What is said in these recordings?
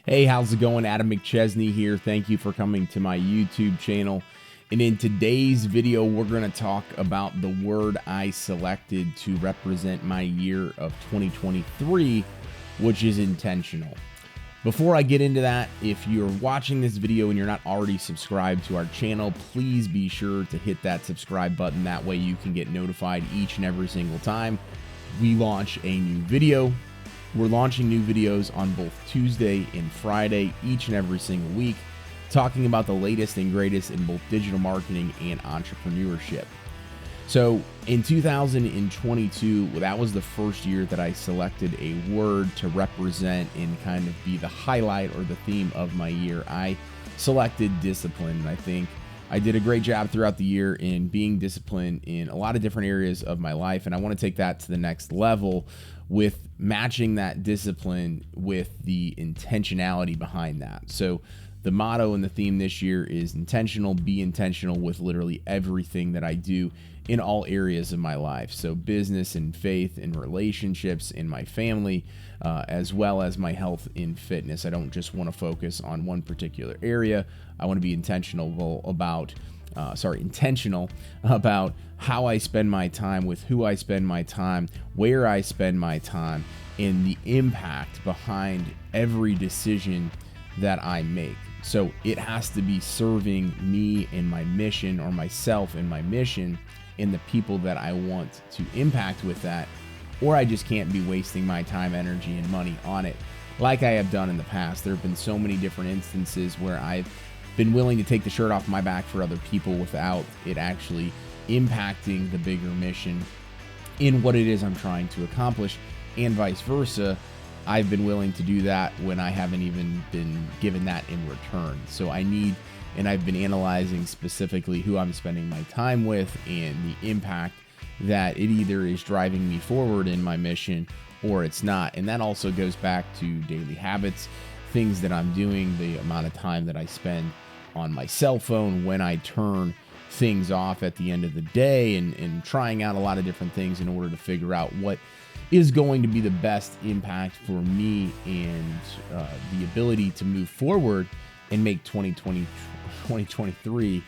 Hey, how's it going? Adam McChesney here. Thank you for coming to my YouTube channel. And in today's video, we're going to talk about the word I selected to represent my year of 2023, which is intentional. Before I get into that, if you're watching this video and you're not already subscribed to our channel, please be sure to hit that subscribe button. That way you can get notified each and every single time we launch a new video. We're launching new videos on both Tuesday and Friday, each and every single week, talking about the latest and greatest in both digital marketing and entrepreneurship. So in 2022, that was the first year that I selected a word to represent and kind of be the highlight or the theme of my year. I selected discipline, and I think I did a great job throughout the year in being disciplined in a lot of different areas of my life, and I want to take that to the next level with matching that discipline with the intentionality behind that. So the motto and the theme this year is intentional. Be intentional with literally everything that I do in all areas of my life. So business and faith and relationships in my family, as well as my health and fitness. I don't just want to focus on one particular area. I want to be intentional about how I spend my time, with who I spend my time, where I spend my time, and the impact behind every decision that I make. So it has to be serving me and my mission, or myself and my mission, and the people that I want to impact with that, or I just can't be wasting my time, energy, and money on it like I have done in the past. There have been so many different instances where I've been willing to take the shirt off my back for other people without it actually impacting the bigger mission in what it is I'm trying to accomplish, and vice versa. I've been willing to do that when I haven't even been given that in return. So I've been analyzing specifically who I'm spending my time with and the impact that it either is driving me forward in my mission or it's not. And that also goes back to daily habits, things that I'm doing, the amount of time that I spend on my cell phone, when I turn things off at the end of the day, and trying out a lot of different things in order to figure out what is going to be the best impact for me and the ability to move forward and make 2023,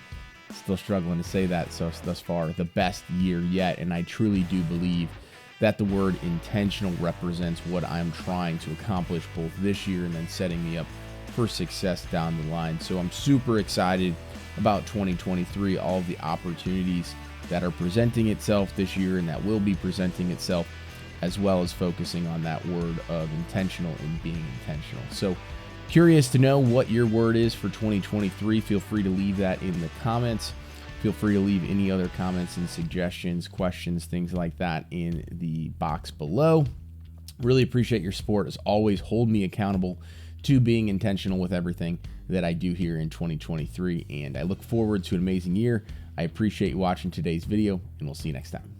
still struggling to say that so thus far, the best year yet. And I truly do believe that the word intentional represents what I'm trying to accomplish both this year and then setting me up for success down the line. So I'm super excited about 2023, all of the opportunities that are presenting itself this year and that will be presenting itself, as well as focusing on that word of intentional and being intentional. So curious to know what your word is for 2023. Feel free to leave that in the comments. Feel free to leave any other comments and suggestions, questions, things like that in the box below. Really appreciate your support. As always, hold me accountable to being intentional with everything that I do here in 2023. And I look forward to an amazing year. I appreciate you watching today's video, and we'll see you next time.